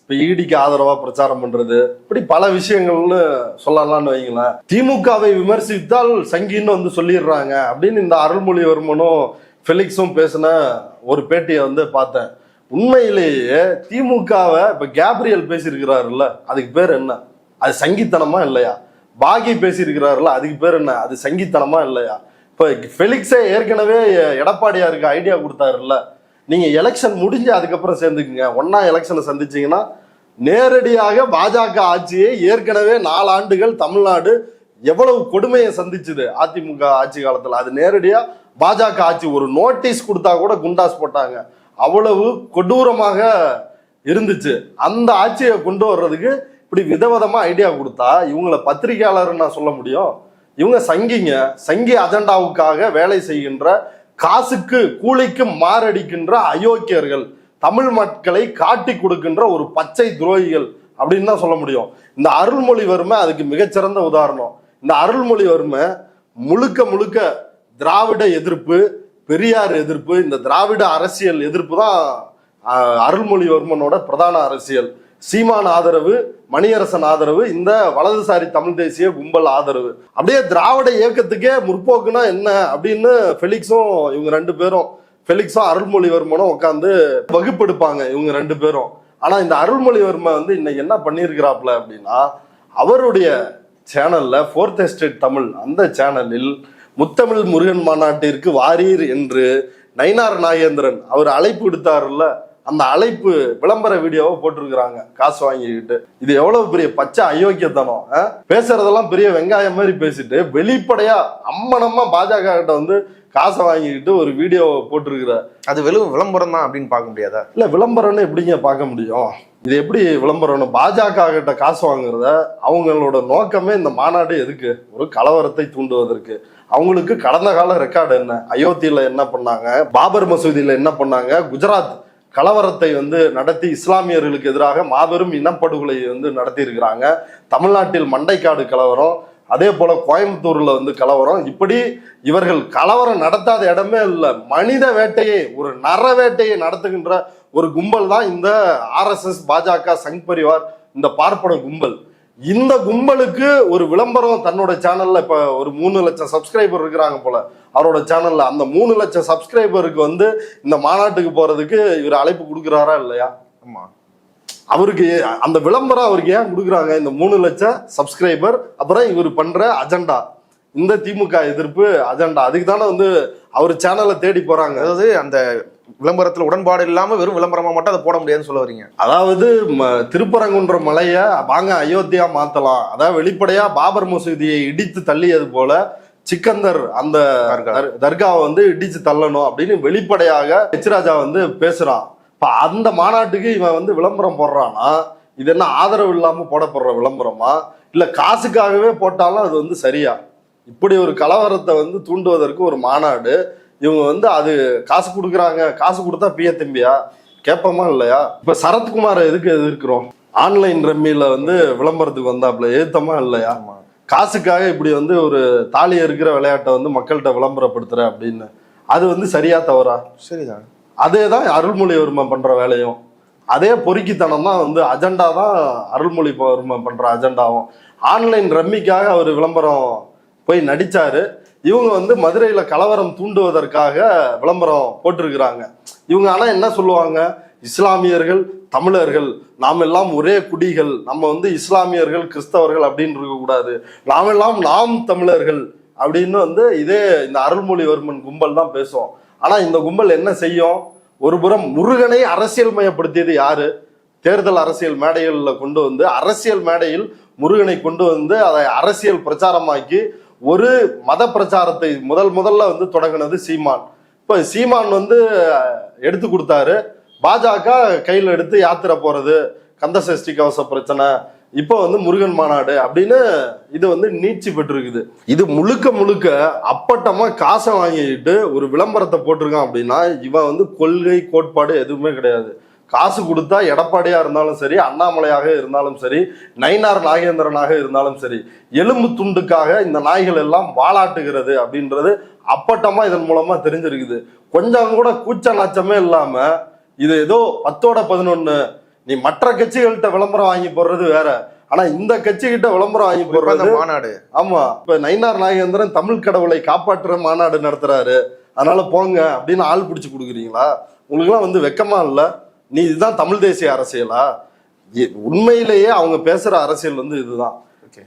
இப்ப ஈடிக்கு ஆதரவா பிரச்சாரம் பண்றது, இப்படி பல விஷயங்கள்னு சொல்லலாம்னு வைங்களேன். திமுகவை விமர்சித்தால் சங்கின்னு வந்து சொல்லிடுறாங்க அப்படின்னு இந்த அருள்மொழிவர்மனும் ஃபெலிக்ஸும் பேசின ஒரு பேட்டியை வந்து பார்த்தேன். உண்மையிலேயே திமுகவை இப்ப கேப்ரியல் பேசியிருக்கிறாருல்ல, அதுக்கு பேர் என்ன? அது சங்கித்தனமா இல்லையா? பாகி பேசியிருக்கிறாருல்ல, அதுக்கு பேர் என்ன? அது சங்கித்தனமா இல்லையா? இப்ப ஃபெலிக்ஸே ஏற்கனவே எடப்பாடியாருக்கு ஐடியா கொடுத்தாருல்ல, நீங்க எலெக்ஷன் முடிஞ்சு அதுக்கப்புறம் சேர்ந்துக்குங்க, ஒன்னா எலெக்ஷனை சந்திச்சீங்கன்னா நேரடியாக பாஜக ஆட்சியை ஏற்கனவே 4 ஆண்டுகள் தமிழ்நாடு எவ்வளவு கொடுமையை சந்திச்சுது அதிமுக ஆட்சி காலத்துல, அது நேரடியா பாஜக ஆட்சி. ஒரு நோட்டீஸ் கொடுத்தா கூட குண்டாஸ் போட்டாங்க, அவ்வளவு கொடூரமாக இருந்துச்சு. அந்த ஆட்சியை கொண்டு வர்றதுக்கு இப்படி விதவிதமா ஐடியா கொடுத்தா இவங்களை பத்திரிகையாளர் நான் சொல்ல முடியும்? இவங்க சங்கிங்க, சங்கி அஜெண்டாவுக்காக வேலை செய்கின்ற, காசுக்கு கூலிக்கு மாரடிக்கின்ற அயோக்கியர்கள், தமிழ் மக்களை காட்டி கொடுக்கின்ற ஒரு பச்சை துரோகிகள் அப்படின்னு தான் சொல்ல முடியும். இந்த அருள்மொழிவர்ம அதுக்கு மிகச்சிறந்த உதாரணம். இந்த அருள்மொழிவர்ம முழுக்க முழுக்க திராவிட எதிர்ப்பு, பெரியார் எதிர்ப்பு, இந்த திராவிட அரசியல் எதிர்ப்பு தான் அருள்மொழிவர்மனோட பிரதான அரசியல். சீமான் ஆதரவு, மணியரசன் ஆதரவு, இந்த வலதுசாரி தமிழ் தேசிய கும்பல் ஆதரவு. அப்படியே திராவிட இயக்கத்துக்கே முற்போக்குனா என்ன அப்படின்னு ஃபெலிக்ஸும் இவங்க ரெண்டு பேரும், ஃபெலிக்ஸும் அருள்மொழிவர்மனும் உட்காந்து வகுப்பெடுப்பாங்க இவங்க ரெண்டு பேரும். ஆனா இந்த அருள்மொழிவர்மன் வந்து இன்னைக்கு என்ன பண்ணியிருக்கிறாப்ல அப்படின்னா, அவருடைய சேனல்ல 4th எஸ்டேட் தமிழ் அந்த சேனலில் முத்தமிழ் முருகன் மாநாட்டிற்கு வாரீர் என்று நயினார் நாகேந்திரன் அவர் அழைப்பு விடுத்தாருல்ல, அந்த அழைப்பு விளம்பர வீடியோவை போட்டிருக்கிறாங்க காசு வாங்கிக்கிட்டு. இது எவ்வளவு பெரிய பச்சை அயோக்கியத்தனம்! பேசுறதெல்லாம் பெரிய வெங்காயம் மாதிரி பேசிட்டு வெளிப்படையா அம்மனமா பாஜக கிட்ட வந்து காசை வாங்கிக்கிட்டு ஒரு வீடியோ போட்டிருக்கிறார். அது வெறும் விளம்பரம் தான் அப்படின்னு பார்க்க முடியாதா? இல்ல, விளம்பரம்னு எப்படிங்க பார்க்க முடியும்? இது எப்படி விளம்பரம்? பாஜக கிட்ட காசு வாங்குறத அவங்களோட நோக்கமே இந்த மாநாடு எதுக்கு? ஒரு கலவரத்தை தூண்டுவதற்கு. அவங்களுக்கு கடந்த கால ரெக்கார்டு என்ன? அயோத்தியில என்ன பண்ணாங்க, பாபர் மசூதியில என்ன பண்ணாங்க, குஜராத் கலவரத்தை வந்து நடத்தி இஸ்லாமியர்களுக்கு எதிராக மாபெரும் இனப்படுகொலை வந்து நடத்தி இருக்கிறாங்க, தமிழ்நாட்டில் மண்டைக்காடு கலவரம், அதே போல கோயம்புத்தூர்ல வந்து கலவரம். இப்படி இவர்கள் கலவரம் நடத்தாத இடமே இல்லை. மனித வேட்டையை, ஒரு நர வேட்டையை நடத்துகின்ற ஒரு கும்பல் தான் இந்த RSS, பாஜக, சங் பரிவார், இந்த பார்ப்பன கும்பல். இந்த கும்பலுக்கு ஒரு விளம்பரம் தன்னோட சேனல்ல, இப்ப ஒரு 3 லட்சம் சப்ஸ்கிரைபர் இருக்கிறாங்க போல அவரோட சேனல்ல, அந்த 3 லட்சம் சப்ஸ்கிரைபருக்கு வந்து இந்த மாநாட்டுக்கு போறதுக்கு இவர் அழைப்பு கொடுக்குறாரா இல்லையா? ஆமா, அவருக்கு அந்த விளம்பரம் அவருக்கு ஏன் கொடுக்குறாங்க? இந்த 3 லட்சம் சப்ஸ்கிரைபர், அப்புறம் இவர் பண்ற அஜெண்டா, இந்த திமுக எதிர்ப்பு அஜெண்டா, அதுக்கு தானே வந்து அவர் சேனலை தேடி போறாங்க. அதாவது அந்த விளம்பரத்துல உடன்பாடு இல்லாம வெறும் விளம்பரமா மட்டும் அதை போட முடியாதுன்னு சொல்ல வரீங்க? அதாவது திருப்பரங்குன்ற மலைய வாங்க அயோத்தியா மாத்தலாம், அதாவது வெளிப்படையா பாபர் மசூதியை இடித்து தள்ளியது போல சிக்கந்தர் அந்த தர்காவை வந்து இடிச்சு தள்ளணும் அப்படின்னு வெளிப்படையாக எச் ராஜா வந்து பேசுறான். அந்த மாநாட்டுக்கு இவன் வந்து விளம்பரம் போடுறான்னா இது என்ன ஆதரவு இல்லாம போடப்படுற விளம்பரமா, இல்ல காசுக்காகவே போட்டாலும் அது வந்து சரியா? இப்படி ஒரு கலவரத்தை வந்து தூண்டுவதற்கு ஒரு மாநாடு, இவங்க வந்து அது காசு கொடுக்குறாங்க, காசு கொடுத்தா பிய தம்பியா கேட்போமா இல்லையா? இப்ப சரத்குமார் எதுக்கு எதிர்க்கிறோம்? ஆன்லைன் ரம்மியில வந்து விளம்பரத்துக்கு வந்தாப்புல எதிர்த்தமா இல்லையா? காசுக்காக இப்படி வந்து ஒரு தாலி இருக்கிற விளையாட்டை வந்து மக்கள்கிட்ட விளம்பரப்படுத்துற அப்படின்னு, அது வந்து சரியா தவறா? சரிதான். அதே தான் அருள்மொழிவர்மன் பண்ற வேலையும், அதே பொறுக்கித்தனம் தான் வந்து அஜெண்டா தான் அருள்மொழிவர்மன் பண்ற அஜெண்டாவும். ஆன்லைன் ரம்மிக்காக அவர் விளம்பரம் போய் நடிச்சாரு, இவங்க வந்து மதுரையில கலவரம் தூண்டுவதற்காக விளம்பரம் போட்டிருக்கிறாங்க. இவங்க ஆனா என்ன சொல்லுவாங்க, இஸ்லாமியர்கள் தமிழர்கள் நாம் எல்லாம் ஒரே குடிகள், நம்ம வந்து இஸ்லாமியர்கள் கிறிஸ்தவர்கள் அப்படின்னு இருக்க கூடாது, நாமெல்லாம் நாம் தமிழர்கள் அப்படின்னு வந்து இதே இந்த அருள்மொழிவர்மன் கும்பல் தான் பேசும். ஆனா இந்த கும்பல் என்ன செய்யும்? ஒரு புறம் முருகனை அரசியல் மயப்படுத்தியது யாரு? தேர்தல் அரசியல் மேடைகளில் கொண்டு வந்து, அரசியல் மேடையில் முருகனை கொண்டு வந்து அதை அரசியல் பிரச்சாரமாக்கி ஒரு மத பிரச்சாரத்தை முதல்ல வந்து தொடங்கினது சீமான். இப்ப சீமான் வந்து எடுத்து கொடுத்தாரு, பாஜக கையில் எடுத்து யாத்திரை போறது, கந்த சஷ்டி கவச பிரச்சனை, இப்போ வந்து முருகன் மாநாடு அப்படின்னு இது வந்து நீட்சி பெற்றிருக்குது. இது முழுக்க அப்பட்டமா காசை வாங்கிட்டு ஒரு விளம்பரத்தை போட்டிருக்கான் அப்படின்னா, இவன் வந்து கொள்கை கோட்பாடு எதுவுமே கிடையாது. காசு கொடுத்தா எடப்பாடியா இருந்தாலும் சரி, அண்ணாமலையாக இருந்தாலும் சரி, நயினார் நாகேந்திரனாக இருந்தாலும் சரி, எலும்பு துண்டுக்காக இந்த நாய்கள் எல்லாம் வாலாட்டுகிறது அப்படின்றது அப்பட்டமா இதன் மூலமா தெரிஞ்சிருக்குது. கொஞ்சம் கூட கூச்ச நாச்சமே இல்லாம இது ஏதோ 10-11, நீ மற்ற கட்சிகள்கிட்ட விளம்பரம் வாங்கி போடுறது வேற, ஆனா இந்த கட்சி கிட்ட விளம்பரம் வாங்கி போடுறது மாநாடு. ஆமா, இப்ப நயினார் நாகேந்திரன் தமிழ் கடவுளை காப்பாற்றுற மாநாடு நடத்துறாரு, அதனால போங்க அப்படின்னு ஆள் பிடிச்சு கொடுக்குறீங்களா? உங்களுக்கு எல்லாம் வந்து வெக்கமா இல்ல? நீ இதுதான் தமிழ் தேசிய அரசியலா? உண்மையிலேயே அவங்க பேசுற அரசியல் வந்து இதுதான்.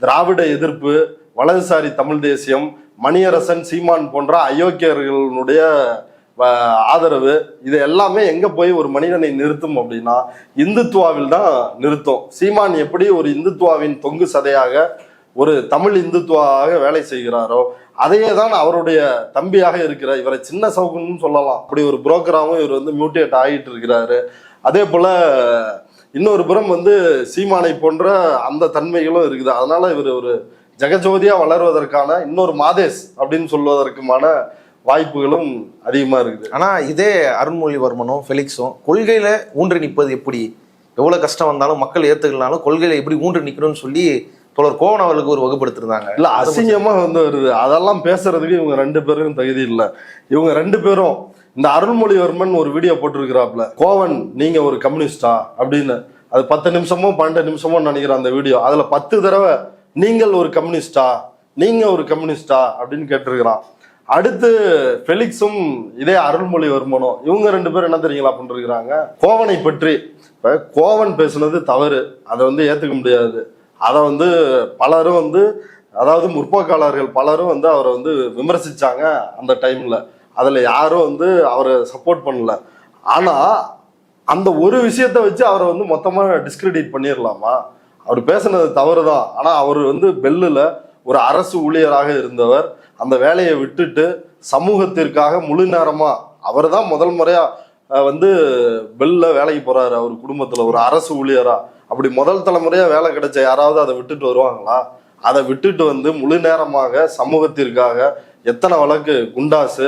திராவிட எதிர்ப்பு, வலதுசாரி தமிழ் தேசியம், மணியரசன் சீமான் போன்ற அயோக்கியர்களுடைய ஆதரவு, இது எல்லாமே எங்க போய் ஒரு மனிதனை நிறுத்தும் அப்படின்னா இந்துத்துவாவில் தான் நிறுத்தும். சீமான் எப்படி ஒரு இந்துத்துவாவின் தொங்கு சதையாக, ஒரு தமிழ் இந்துத்துவாக வேலை செய்கிறாரோ, அதையே தான் அவருடைய தம்பியாக இருக்கிற இவரை சின்ன சவுக்குன்னு சொல்லலாம், அப்படி ஒரு புரோக்கராகவும் இவர் வந்து மியூட்டேட் ஆகிட்டு இருக்கிறாரு. அதே போல இன்னொரு புறம் வந்து சீமானை போன்ற அந்த தன்மைகளும் இருக்குது. அதனால இவர் ஒரு ஜெகஜோதியா வளர்வதற்கான இன்னொரு மாதேஷ் அப்படின்னு சொல்வதற்குமான வாய்ப்புகளும் அதிகமா இருக்குது. ஆனா இதே அருண்மொழிவர்மனும் ஃபெலிக்ஸும் கொள்கையில ஊன்றி நிற்பது எப்படி, எவ்வளவு கஷ்டம் வந்தாலும் மக்கள் ஏத்துக்கலனாலும் கொள்கையில எப்படி ஊன்றி நிக்கணும்னு சொல்லி தோழர் கோவன் அவர்களுக்கு ஒரு வகுப்படுத்திருந்தாங்க. இல்ல அசிங்கமா வந்து வருது, அதெல்லாம் பேசுறதுக்கு இவங்க 2 பேரும் தகுதி இல்லை. இவங்க 2 பேரும், இந்த அருள்மொழிவர்மன் ஒரு வீடியோ போட்டிருக்கிறாப்ல, கோவன் நீங்க ஒரு கம்யூனிஸ்டா அப்படின்னு, அது 10 நிமிஷமோ 12 நிமிஷமோ நினைக்கிறேன் அந்த வீடியோ. அதுல 10 தடவை நீங்கள் ஒரு கம்யூனிஸ்டா, நீங்க ஒரு கம்யூனிஸ்டா அப்படின்னு கேட்டிருக்கிறான். அடுத்து ஃபெலிக்ஸும் இதே அருள்மொழிவர்மனும், இவங்க 2 பேரும் என்ன தெரியுங்களா பண்ணிருக்கிறாங்க, கோவனை பற்றி, இப்ப கோவன் பேசுனது தவறு, அதை வந்து ஏத்துக்க முடியாது, அதை வந்து பலரும் வந்து, அதாவது முற்போக்காளர்கள் பலரும் வந்து அவரை வந்து விமர்சிச்சாங்க அந்த டைம்ல, அதுல யாரும் வந்து அவரை சப்போர்ட் பண்ணல. ஆனா அந்த ஒரு விஷயத்த வச்சு அவரை வந்து மொத்தமா டிஸ்கிரெடிட் பண்ணிடலாமா? அவர் பேசுனது தவறுதான், ஆனா அவர் வந்து பெல்லுல ஒரு அரசு ஊழியராக இருந்தவர், அந்த வேலையை விட்டுட்டு சமூகத்திற்காக முழு நேரமா, அவர் தான் முதல் முறையா வந்து பெல்ல வேலைக்கு போறாரு அவர் குடும்பத்துல ஒரு அரசு ஊழியரா. அப்படி முதல் தலைமுறையா வேலை கிடைச்ச யாராவது அதை விட்டுட்டு வருவாங்களா? அதை விட்டுட்டு வந்து முழு நேரமாக சமூகத்திற்காக எத்தனை வழக்கு, குண்டாசு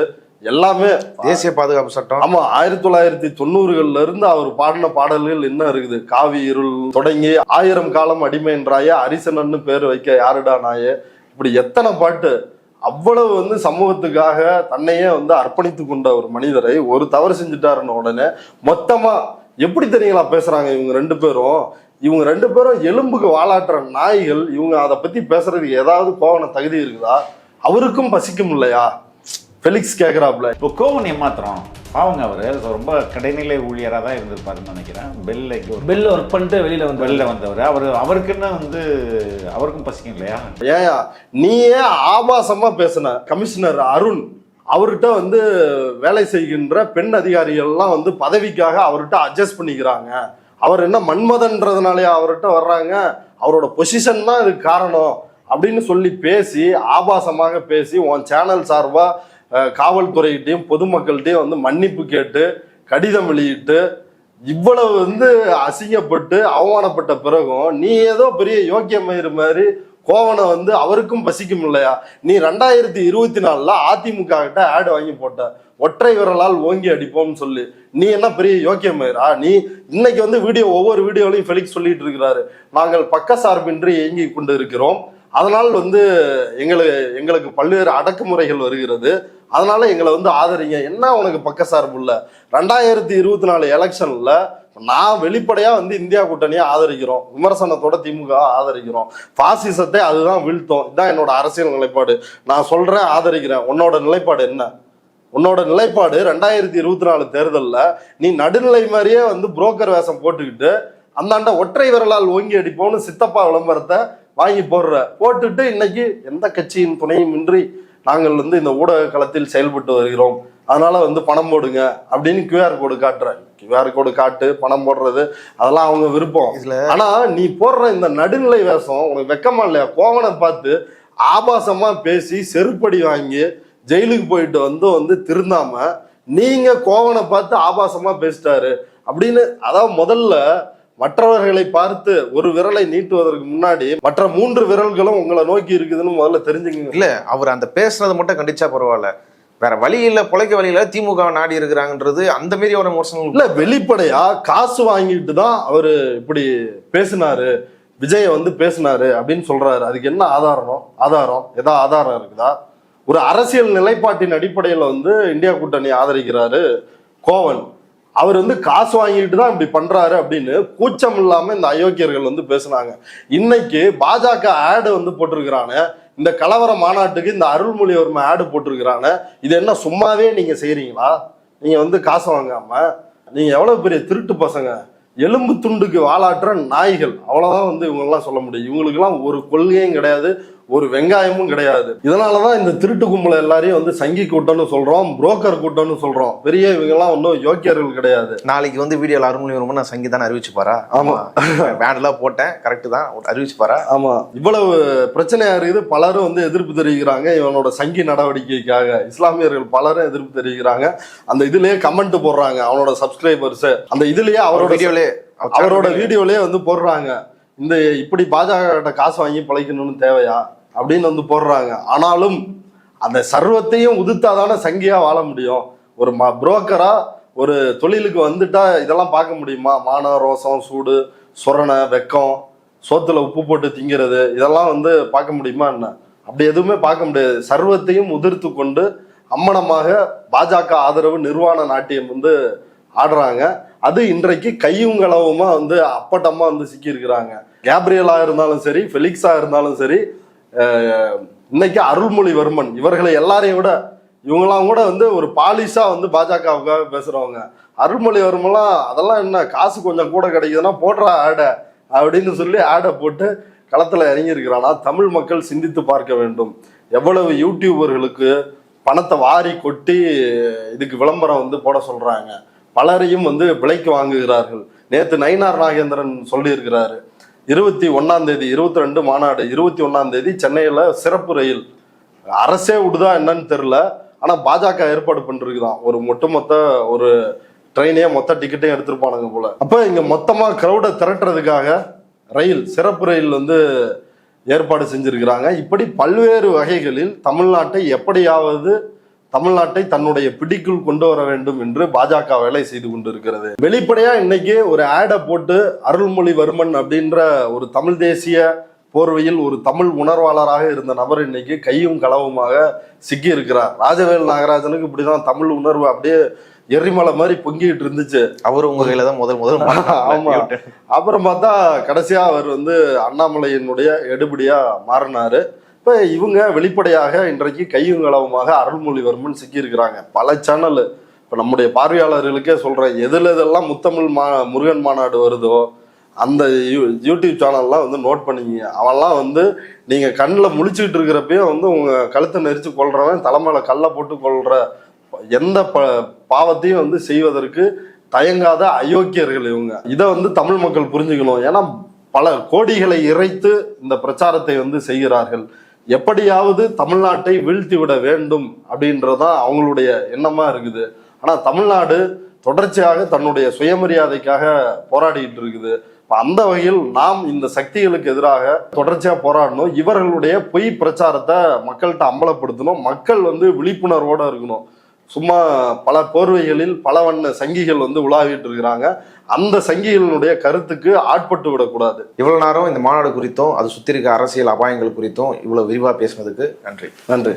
எல்லாமே, தேசிய பாதுகாப்பு சட்டம். ஆமா, 1990கள்ல இருந்து அவர் பாடின பாடல்கள் என்ன இருக்குது, காவி இருள் தொடங்கி 1000 காலம் அடிமை என்றாய, அரிசனன்னு பேர் வைக்க யாருடா நாயே, இப்படி எத்தனை பாட்டு. அவ்வளவு வந்து சமூகத்துக்காக தன்னையே வந்து அர்ப்பணித்து கொண்ட ஒரு மனிதரை ஒரு தவறு செஞ்சுட்டாருன்னு உடனே மொத்தமா எப்படி தெரியுங்களா பேசுறாங்க இவங்க 2 பேரும். இவங்க 2 பேரும் எலும்புக்கு வாலாட்டுற நாய்கள். இவங்க அதை பத்தி பேசுறதுக்கு ஏதாவது கோவன தகுதி இருக்குதா? அவருக்கும் பசிக்கும் இல்லையா? ஃபெலிக்ஸ் கேட்குறாப்புல. இப்போ கோவன் ஏமாத்துறோம் பாவங்க, அவர் ரொம்ப கடைநிலை ஊழியராக தான் இருந்திருப்பாருன்னு நினைக்கிறேன். பெல்ல ஒர்க் பண்ணிட்டு வெளியில வந்தவர், அவருக்குன்னு வந்து அவருக்கும் பசிக்கும் இல்லையா? ஏயா நீயே ஆபாசமா பேசின கமிஷனர் அருண், அவர்கிட்ட வந்து வேலை செய்கின்ற பெண் அதிகாரிகள்லாம் வந்து பதவிக்காக அவர்கிட்ட அட்ஜஸ்ட் பண்ணிக்கிறாங்க, அவர் என்ன மன்மதன்றதுனாலயா அவர்கிட்ட வர்றாங்க, அவரோட பொசிஷன் தான் இதுக்கு காரணம் அப்படின்னு சொல்லி பேசி, ஆபாசமாக பேசி, உன் சேனல் சார்பா காவல்துறைகிட்டையும் பொதுமக்கள்கிட்டையும் வந்து மன்னிப்பு கேட்டு கடிதம் வெளியிட்டு இவ்வளவு வந்து அசிங்கப்பட்டு அவமானப்பட்ட பிறகும் நீ ஏதோ பெரிய யோக்கியமயிறு மாதிரி கோவனை வந்து அவருக்கும் பசிக்கும் இல்லையா? நீ 2024 அதிமுக கிட்ட ஆடு வாங்கி போட்ட, ஒற்றை விரலால் ஓங்கி அடிப்போம்னு சொல்லி. நீ என்ன பெரிய யோக்கியமயிரா? நீ இன்னைக்கு வந்து ஒவ்வொரு வீடியோலையும் ஃபெலிக்ஸ் சொல்லிட்டு இருக்கிறாரு, நாங்கள் பக்க சார்பின்றி இயங்கி கொண்டு இருக்கிறோம், அதனால் வந்து எங்களுக்கு பல்வேறு அடக்குமுறைகள் வருகிறது, அதனால எங்களை வந்து ஆதரிங்க. என்ன உனக்கு பக்க சார்பு இல்ல? 2024 எலெக்ஷன்ல நான் வெளிப்படையா வந்து இந்தியா கூட்டணியை ஆதரிக்கிறோம், விமர்சனத்தோட திமுக ஆதரிக்கிறோம், பாசிசத்தை அதுதான் வீழ்த்தோம், இதுதான் என்னோட அரசியல் நிலைப்பாடு. நான் சொல்றேன், ஆதரிக்கிறேன். உன்னோட நிலைப்பாடு என்ன? உன்னோட நிலைப்பாடு 2024 தேர்தலில் நீ நடுநிலை மாதிரியே வந்து புரோக்கர் வேஷம் போட்டுக்கிட்டு அந்தாண்ட ஒற்றை விரலால் ஓங்கி அடிப்போம்னு சித்தப்பா விளம்பரத்தை வாங்கி போட்டுட்டு இன்னைக்கு எந்த கட்சியின் துணையும் இன்றி நாங்கள் வந்து இந்த ஊடக களத்தில் செயல்பட்டு வருகிறோம், அதனால வந்து பணம் போடுங்க அப்படின்னு QR கோடு காட்டுறேன். QR கோடு காட்டு, பணம் போடுறது அதெல்லாம் அவங்க விருப்பம். ஆனா நீ போடுற இந்த நடுநிலை வேஷம் உனக்கு வெக்கமா இல்லையா? கோவனை பார்த்து ஆபாசமா பேசி செருப்படி வாங்கி ஜெயிலுக்கு போயிட்டு வந்து திருந்தாம நீங்க கோவனை பார்த்து ஆபாசமா பேசிட்டாரு அப்படின்னு, அதாவது முதல்ல மற்றவர்களை பார்த்து ஒரு விரலை நீட்டுவதற்கு முன்னாடி மற்ற 3 விரல்களும் உங்களை நோக்கி இருக்குதுன்னு முதல்ல தெரிஞ்சுக்கங்க. இல்ல, அவர் அந்த பேசுனதை மட்டும் கண்டிச்சா பரவாயில்ல, வேற வழி இல்ல, பொழைக்க வழியில திமுக நாடி இருக்கிறாங்கன்றது அந்த மாரி ஒரு விமர்சனம் இல்ல. வெளிப்படையா காசு வாங்கிட்டு தான் அவரு இப்படி பேசினாரு, விஜய வந்து பேசினாரு அப்படின்னு சொல்றாரு. அதுக்கு என்ன ஆதாரம் ஏதாவது ஆதாரம் இருக்குதா? ஒரு அரசியல் நிலைப்பாட்டின் அடிப்படையில வந்து இந்தியா கூட்டணி ஆதரிக்கிறாரு கோவன், அவர் வந்து காசு வாங்கிட்டு தான் இப்படி பண்றாரு அப்படின்னு கூச்சம் இல்லாம இந்த அயோக்கியர்கள் வந்து பேசுனாங்க. இன்னைக்கு பாஜக ஆடு வந்து போட்டிருக்கிறானே, இந்த கலவர மாநாட்டுக்கு இந்த அருள்மொழிவர்ம ஆடு போட்டிருக்கிறானே, இது என்ன சும்மாவே நீங்க செய்யறீங்களா? நீங்க வந்து காசு வாங்காம நீங்க எவ்வளவு பெரிய திருட்டு பசங்க, எலும்பு துண்டுக்கு வாலாற்ற நாய்கள், அவ்வளவுதான் வந்து இவங்கெல்லாம் சொல்ல முடியும். இவங்களுக்கெல்லாம் ஒரு கொள்கையும் கிடையாது, ஒரு வெங்காயமும் கிடையாது. இதனாலதான் இந்த திருட்டு கும்பலை எல்லாரையும் வந்து சங்கி கூட்டம்னு சொல்றோம், புரோக்கர் கூட்டம்னு சொல்றோம். பெரிய இவங்க எல்லாம் ஒன்றும் யோக்கியர்கள் கிடையாது. நாளைக்கு வந்து வீடியோல அருள்மொழிவர்மன் நான் சங்கி தானே அறிவிச்சுப்பாரா? ஆமா, வேண்டெல்லாம் போட்டேன், கரெக்ட் தான், அறிவிச்சுப்பாரா? ஆமா, இவ்வளவு பிரச்சனையா இருக்குது. பலரும் வந்து எதிர்ப்பு தெரிவிக்கிறாங்க இவனோட சங்கி நடவடிக்கைக்காக. இஸ்லாமியர்கள் பலரும் எதிர்ப்பு தெரிவிக்கிறாங்க. அந்த இதுலயே கமெண்ட் போடுறாங்க அவனோட சப்ஸ்கிரைபர்ஸ். அந்த இதுலயே அவரோட வீடியோலயே வந்து போடுறாங்க, இந்த இப்படி பாஜக காசு வாங்கி பிழைக்கணும்னு தேவையா அப்படின்னு வந்து போடுறாங்க. ஆனாலும் அந்த சர்வத்தையும் உதித்தாதான சங்கியா வாழ முடியும். ஒரு புரோக்கரா ஒரு தொழிலுக்கு வந்துட்டா இதெல்லாம் பார்க்க முடியுமா? மான, ரோசம், சூடு, சொரணை, வெக்கம், சோத்துல உப்பு போட்டு திங்கிறது, இதெல்லாம் வந்து பார்க்க முடியுமா என்ன? அப்படி எதுவுமே பார்க்க முடியாது. சர்வத்தையும் உதிர்த்து கொண்டு அம்மனமாக பாஜக ஆதரவு நிர்வாண நாட்டியம் வந்து ஆடுறாங்க. அது இன்றைக்கு கையும் களவுமா வந்து அப்பட்டமா வந்து சிக்கி இருக்கிறாங்க. கேப்ரியலா இருந்தாலும் சரி, ஃபெலிக்ஸா இருந்தாலும் சரி, இன்னைக்கு அருள்மொழிவர்மன், இவர்களை எல்லாரையும் விட இவங்கெல்லாம் கூட வந்து ஒரு பாலிஷா வந்து பாஜகவுக்காக பேசுறவங்க. அருள்மொழிவர்மன்லாம் அதெல்லாம் என்ன, காசு கொஞ்சம் கூட கிடைக்குதுன்னா போடுறா ஆடை அப்படின்னு சொல்லி ஆடை போட்டு களத்துல இறங்கி இருக்கிறானா? தமிழ் மக்கள் சிந்தித்து பார்க்க வேண்டும். எவ்வளவு யூடியூபர்களுக்கு பணத்தை வாரி கொட்டி இதுக்கு விளம்பரம் வந்து போட சொல்றாங்க, பலரையும் வந்து விலைக்கு வாங்குகிறார்கள். நேற்று நயினார் நாகேந்திரன் சொல்லி இருக்கிறாரு, 21ஆம் தேதி 22 மாநாடு, 21ஆம் தேதி சென்னையில சிறப்பு ரயில், அரசே விடுதா என்னன்னு தெரியல, ஆனா பாஜக ஏற்பாடு பண்ணிருக்குதான். ஒரு ஒட்டுமொத்த ஒரு ட்ரெயினே மொத்த டிக்கெட்டையும் எடுத்திருப்பானுங்க போல. அப்ப இங்க மொத்தமா கிரௌடை திரட்டுறதுக்காக ரயில், சிறப்பு ரயில் வந்து ஏற்பாடு செஞ்சிருக்கிறாங்க. இப்படி பல்வேறு வகைகளில் தமிழ்நாட்டை தன்னுடைய பிடிக்குள் கொண்டு வர வேண்டும் என்று பாஜக வேலை செய்து கொண்டிருக்கிறது. வெளிப்படையா இன்னைக்கு ஒரு ஆடை போட்டு அருள்மொழிவர்மன் அப்படின்ற ஒரு தமிழ் தேசிய போர்வையில் ஒரு தமிழ் உணர்வாளராக இருந்த நபர் இன்னைக்கு கையும் களவுமாக சிக்கி இருக்கிறார். ராஜவேல் நாகராஜனுக்கு இப்படிதான் தமிழ் உணர்வு அப்படியே எரிமலை மாதிரி பொங்கிட்டு இருந்துச்சு. அவரு உங்க கையில தான் முதல் ஆமா. அப்புறம் பார்த்தா கடைசியா அவர் வந்து அண்ணாமலையினுடைய எடுபடியா மாறினாரு. இப்ப இவங்க வெளிப்படையாக இன்றைக்கு கையும் களவுமாக அருள்மொழிவர்மன் சிக்கி இருக்கிறாங்க. பல சேனல், இப்ப நம்முடைய பார்வையாளர்களுக்கே சொல்றேன், எதெல்லாம் முத்தமிழ் முருகன் மாநாடு வருதோ அந்த யூடியூப் சேனல்லாம் வந்து நோட் பண்ணிக்கிங்க. அவன்லாம் வந்து நீங்க கண்ணில் முழிச்சுக்கிட்டு இருக்கிறப்பயும் வந்து உங்க கழுத்தை நெரிச்சு கொள்றவன், தலைமையில கல்லை போட்டு கொள்ற எந்த பாவத்தையும் வந்து செய்வதற்கு தயங்காத அயோக்கியர்கள் இவங்க. இதை வந்து தமிழ் மக்கள் புரிஞ்சுக்கணும். ஏன்னா பல கோடிகளை இறைத்து இந்த பிரச்சாரத்தை வந்து செய்கிறார்கள். எப்படியாவது தமிழ்நாட்டை வீழ்த்தி விட வேண்டும் அப்படின்றதான் அவங்களுடைய எண்ணமா இருக்குது. ஆனா தமிழ்நாடு தொடர்ச்சியாக தன்னுடைய சுயமரியாதைக்காக போராடிட்டு இருக்குது. அந்த வகையில் நாம் இந்த சக்திகளுக்கு எதிராக தொடர்ச்சியா போராடணும். இவர்களுடைய பொய் பிரச்சாரத்தை மக்கள்கிட்ட அம்பலப்படுத்தணும். மக்கள் வந்து விழிப்புணர்வோட இருக்கணும். சும்மா பல போர்வைகளில் பல வண்ண சங்கிகள் வந்து உலாவிட்டு இருக்கிறாங்க. அந்த சங்கிகளினுடைய கருத்துக்கு ஆட்பட்டு விடக்கூடாது. இவ்வளவு நேரம் இந்த மாநாடு குறித்தும் அது சுத்தி இருக்க அரசியல் அபாயங்கள் குறித்தும் இவ்வளவு விரிவா பேசுனதுக்கு நன்றி. நன்றி.